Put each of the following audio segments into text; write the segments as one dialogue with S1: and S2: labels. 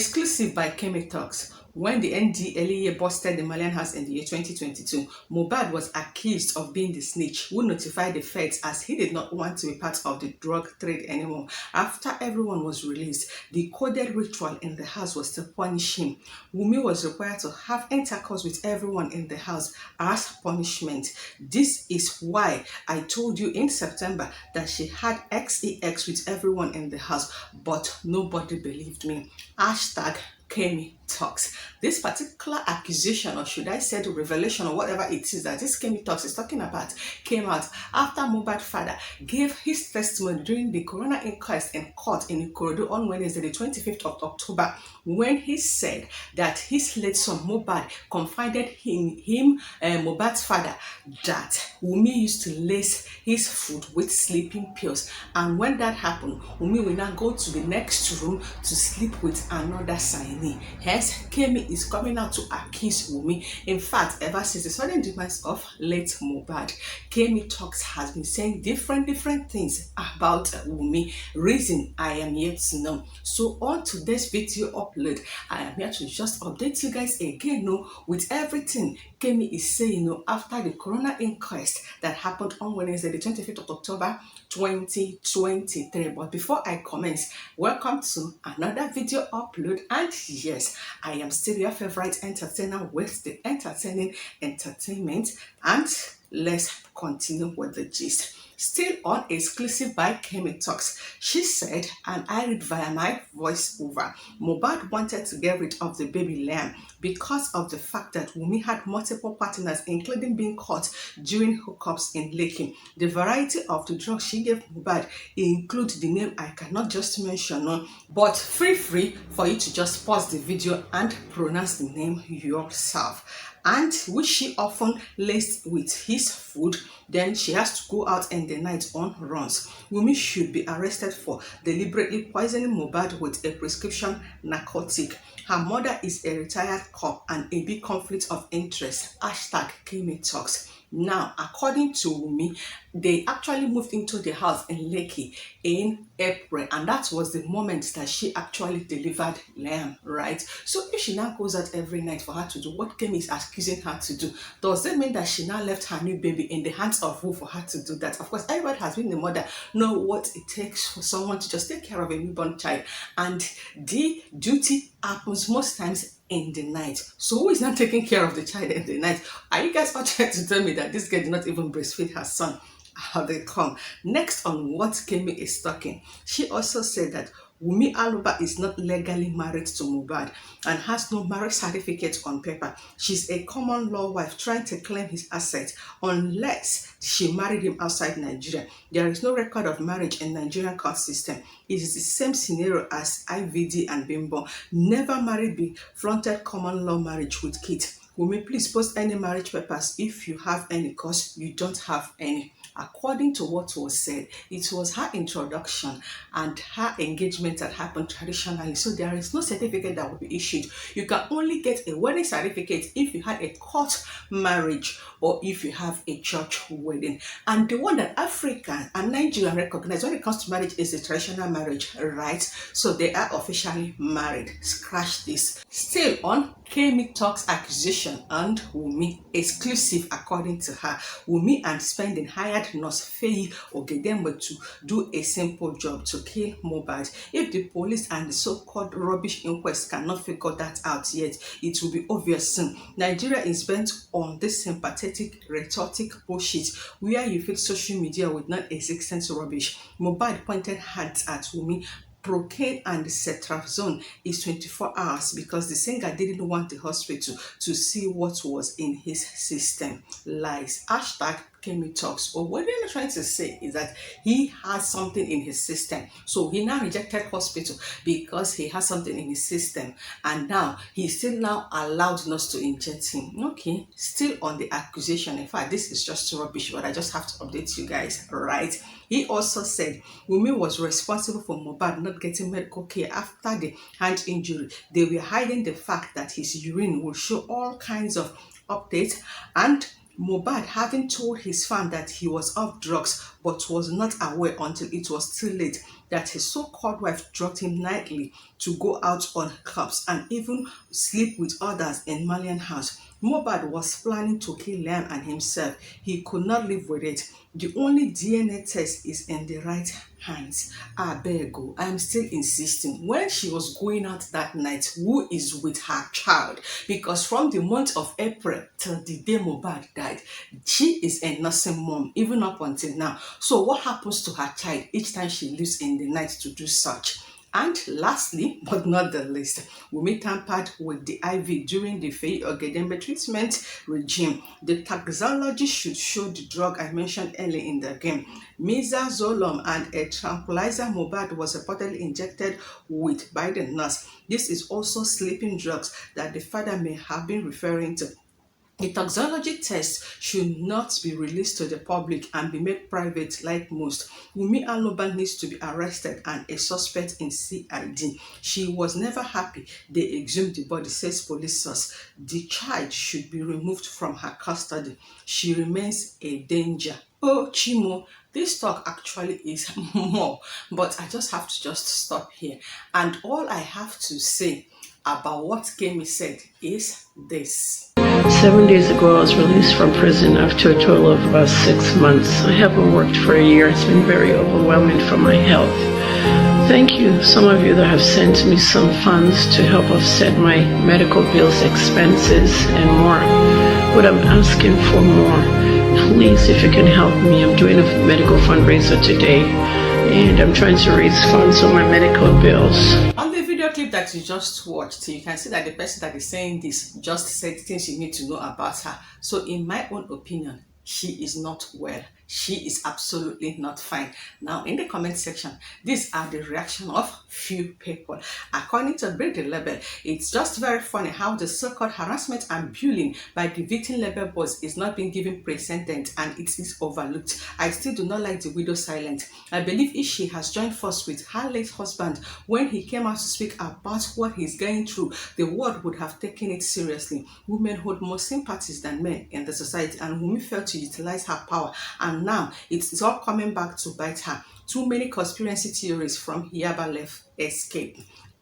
S1: Exclusive by Kemi Talks. When the NDLEA busted the Malian house in the year 2022, Mohbad was accused of being the snitch who notified the feds as he did not want to be part of the drug trade anymore. After everyone was released, the coded ritual in the house was to punish him. Wumi was required to have intercourse with everyone in the house as punishment. This is why I told you in September that she had XEX with everyone in the house, but nobody believed me. Hashtag Kemi Talks. This particular accusation, or should I say the revelation, or whatever it is that this Kemi Talks is talking about, came out after Mohbad's father gave his testimony during the coroner inquest in court in Ikorodu on Wednesday, the 25th of October, when he said that his late son Mohbad confided in Mohbad's father, that Wumi used to lace his food with sleeping pills, and when that happened, Wumi will now go to the next room to sleep with another signee. Hence, Kemi is coming out to accuse Wumi. In fact, ever since the sudden demise of late Mohbad, Kemi Talks has been saying different things about Wumi. Reason I am yet to know. So on today's video upload, I am here to just update you guys again, with everything Kemi is saying, after the coroner inquest that happened on Wednesday, the 25th of October 2023. But before I commence, welcome to another video upload. And yes, I am still your favorite entertainer with the entertaining entertainment. And let's continue with the gist. Still on Exclusive by Kemi Talks, she said, and I read via my voiceover, Mohbad wanted to get rid of the baby lamb because of the fact that Wumi had multiple partners, including being caught during hookups in Lekki. The variety of the drugs she gave Mohbad include the name I cannot just mention, but feel free for you to just pause the video and pronounce the name yourself. And which she often laced with his food, then she has to go out in the night on runs. Wumi should be arrested for deliberately poisoning Mohbad with a prescription narcotic. Her mother is a retired cop and a big conflict of interest. Hashtag Kemi Talks. Now, according to Wumi, they actually moved into the house in Lekki in April, and that was the moment that she actually delivered lamb, right? So if she now goes out every night for her to do what Kemi is accusing her to do, does that mean that she now left her new baby in the hands of who for her to do that? Of course, everybody has been a mother, know what it takes for someone to just take care of a newborn child, and the duty happens most times in the night. So who is not taking care of the child in the night? Are you guys all trying to tell me that this girl did not even breastfeed her son? How they come. Next on what Kemi is talking, she also said that Wumi Aluba is not legally married to Mohbad and has no marriage certificate on paper. She's a common law wife trying to claim his assets unless she married him outside Nigeria. There is no record of marriage in Nigerian court system. It is the same scenario as IVD and Bimbo. Never married be flaunted common law marriage with kids. Wumi, please post any marriage papers if you have any, because you don't have any. According to what was said, it was her introduction and her engagement that happened traditionally. So there is no certificate that will be issued. You can only get a wedding certificate if you had a court marriage or if you have a church wedding. And the one that African and Nigerian recognize when it comes to marriage is a traditional marriage, right? So they are officially married. Scratch this. Still on Kemi Talks accusation and Wumi exclusive. According to her, Wumi and spending hired nurse Faye Ogedembe to do a simple job to kill Mohbad. If the police and the so-called rubbish inquest cannot figure that out yet, it will be obvious soon. Nigeria is bent on this sympathetic rhetoric bullshit where you fix social media with non-existent rubbish. Mohbad pointed hands at Wumi. Procaine and cetrazone is 24 hours because the singer didn't want the hospital to see what was in his system. Lies. Hashtag Kemi Talks. Or what they're trying to say is that he has something in his system. So he now rejected hospital because he has something in his system. And now he's still now allowed us to inject him. Okay. Still on the accusation. In fact, this is just rubbish, but I just have to update you guys, right? He also said Wumi was responsible for Mohbad not getting medical care after the hand injury. They were hiding the fact that his urine will show all kinds of updates, and Mohbad having told his fan that he was off drugs but was not aware until it was too late that his so-called wife drugged him nightly to go out on clubs and even sleep with others in Marlian house. Mohbad was planning to kill Liam and himself. He could not live with it. The only DNA test is in the right hands. Abego, I'm still insisting. When she was going out that night, who is with her child? Because from the month of April till the day Mohbad died, she is a nursing mom, even up until now. So what happens to her child each time she leaves in the night to do such? And lastly, but not the least, Wumi tampered with the IV during the Favour treatment regime. The toxicology should show the drug I mentioned earlier in the game. Midazolam and a tranquilizer Mohbad was reportedly injected with by the nurse. This is also sleeping drugs that the father may have been referring to. The toxicology test should not be released to the public and be made private like most. Wumi Aloba needs to be arrested and a suspect in CID. She was never happy they exhumed the body, says police source. The child should be removed from her custody. She remains a danger. Oh, Chimo, this talk actually is more, but I just have to stop here. And all I have to say about what Kemi said is this.
S2: 7 days ago, I was released from prison after a total of about 6 months. I haven't worked for a year. It's been very overwhelming for my health. Thank you, some of you that have sent me some funds to help offset my medical bills, expenses, and more. But I'm asking for more. Please, if you can help me, I'm doing a medical fundraiser today, and I'm trying to raise funds for my medical bills.
S1: On the video clip that you just watched, you can see that the person that is saying this just said things you need to know about her. So in my own opinion, she is not well. She is absolutely not fine. Now, in the comment section, these are the reaction of few people. According to Break the Label, it's just very funny how the so-called harassment and bullying by the victim label boss is not being given precedent and it is overlooked. I still do not like the widow silent. I believe if she has joined force with her late husband when he came out to speak about what he's going through, the world would have taken it seriously. Women hold more sympathies than men in the society, and Wumi failed to utilize her power, and now it's all coming back to bite her. Too many conspiracy theories from Yaba left escape.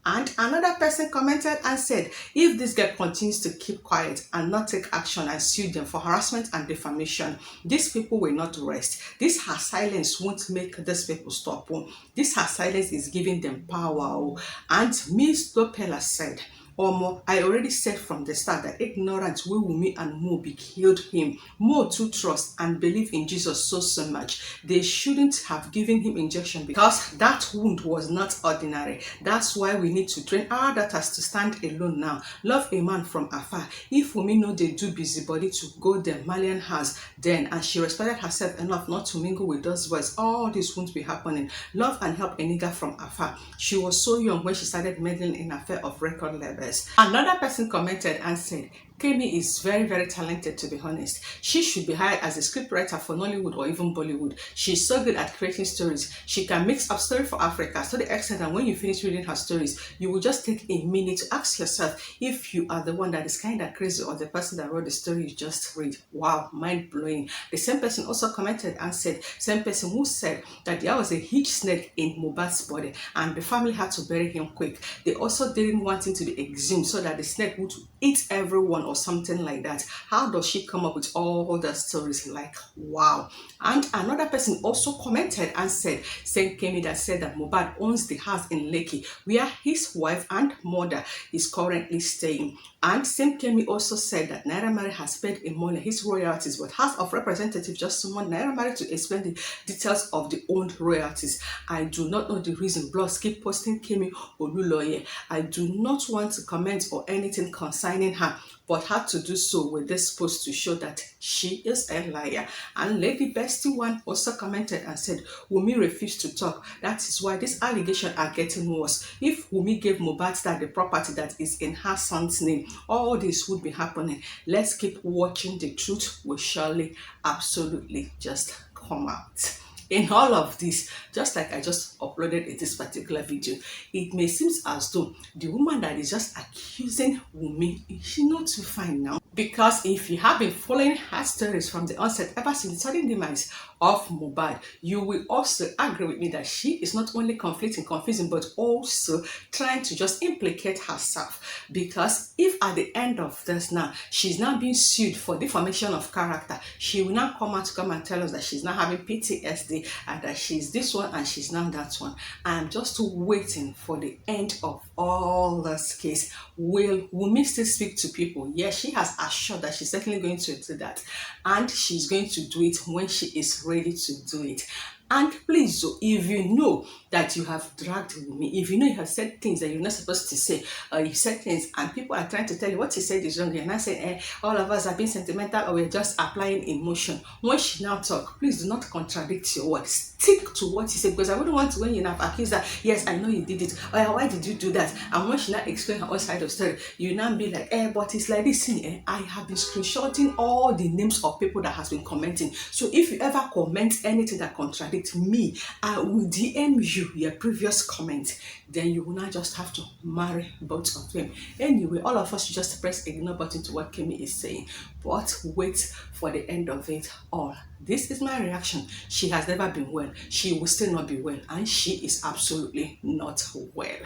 S1: And another person commented and said, if this girl continues to keep quiet and not take action and sue them for harassment and defamation, these people will not rest. This her silence won't make these people stop. This her silence is giving them power. And Ms. Lopela said, I already said from the start that ignorant Wumi and Mo killed him. Mo too trust and believe in Jesus so much. They shouldn't have given him injection because that wound was not ordinary. That's why we need to train our daughters to stand alone now. Love a man from afar. If Wumi know they do busybody to go the Marlian house, then and she respected herself enough not to mingle with those boys, all this won't be happening. Love and help a nigga from afar. She was so young when she started meddling in affair of record labels. Another person commented and said, Kemi is very, very talented, to be honest. She should be hired as a scriptwriter for Nollywood or even Bollywood. She's so good at creating stories. She can mix up story for Africa to the extent that when you finish reading her stories, you will just take a minute to ask yourself if you are the one that is kind of crazy or the person that wrote the story you just read. Wow, mind-blowing. The same person also commented and said, same person who said that there was a huge snake in Mohbad's body and the family had to bury him quick. They also didn't want him to be exhumed so that the snake would eat everyone or something like that. How does she come up with all the stories? Like, wow. And another person also commented and said, same Kemi that said that Mohbad owns the house in Lekki where his wife and mother is currently staying. And same Kemi also said that NairaMarley has paid Imole his royalties, but House of Representatives just summoned NairaMarley to explain the details of the owned royalties. I do not know the reason. Blogs keep posting Kemi Oluloye. I do not want to comment or anything concerning her, but had to do so with this post to show that she is a liar. And Lady Bestie One also commented and said, Wumi refused to talk. That is why these allegations are getting worse. If Wumi gave Mohbad the property that is in her son's name, all this would be happening. Let's keep watching. The truth will surely absolutely just come out. In all of this, just like I just uploaded in this particular video, it may seem as though the woman that is just accusing Wumi, is she not too fine now? Because if you have been following her stories from the onset, ever since the sudden demise of Mohbad, you will also agree with me that she is not only confusing, but also trying to just implicate herself. Because if at the end of this now, she's now being sued for defamation of character, she will now come and tell us that she's now having PTSD and that she's this one and she's now that one. I'm just waiting for the end of all this case. Will Wumi still speak to people? Yes, she has assured that she's certainly going to do that, and she's going to do it when she is ready to do it. And please, so if you know that you have dragged Wumi, if you know you have said things that you're not supposed to say, or you said things and people are trying to tell you what you said is wrong, and I say, all of us are being sentimental or we're just applying emotion. When she now talk, please do not contradict your words. Stick to what you said, because I wouldn't want to, when you have accused her, yes, I know you did it, or why did you do that? And when she now explain her own side of story, you now be like, but it's like this thing, I have been screenshotting all the names of people that has been commenting. So if you ever comment anything that contradicts me, I will DM you your previous comment. Then you will not just have to marry both of them. Anyway, all of us should just press ignore button to what Kemi is saying, but wait for the end of it all. This is my reaction. She has never been well. She will still not be well, and she is absolutely not well.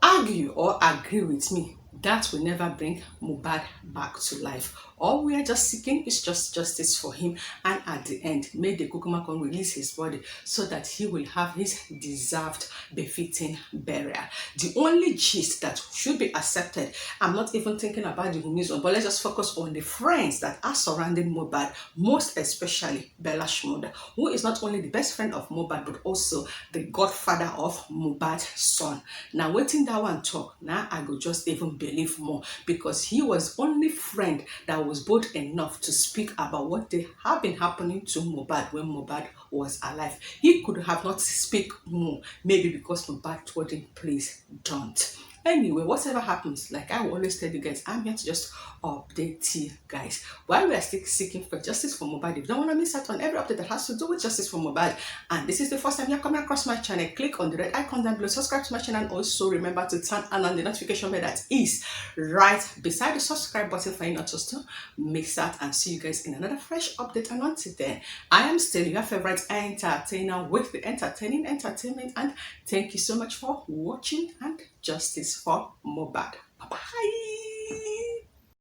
S1: Argue or agree with me, that will never bring Mohbad back to life. All we are just seeking is just justice for him, and at the end, may the Kukumakon release his body so that he will have his deserved, befitting burial. The only gist that should be accepted, I'm not even thinking about the Wumi's one, but let's just focus on the friends that are surrounding Mohbad, most especially Bella Shmurda, who is not only the best friend of Mohbad, but also the godfather of Mohbad's son. Now, waiting that one talk, now I go just even believe more, because he was only friend that was bold enough to speak about what they have been happening to Mohbad when Mohbad was alive. He could have not speak more, maybe because Mohbad told him, please don't. Anyway, whatever happens, like I will always tell you guys, I'm here to just update you guys. While we are still seeking for justice for Mohbad, if you don't want to miss out on every update that has to do with justice for Mohbad, and this is the first time you're coming across my channel, click on the red icon down below, subscribe to my channel, and also remember to turn on the notification bell that is right beside the subscribe button for you not just to miss out. And see you guys in another fresh update. And until then, I am still your favorite entertainer with the entertaining entertainment, and thank you so much for watching, and justice for Mohbad. Bye bye.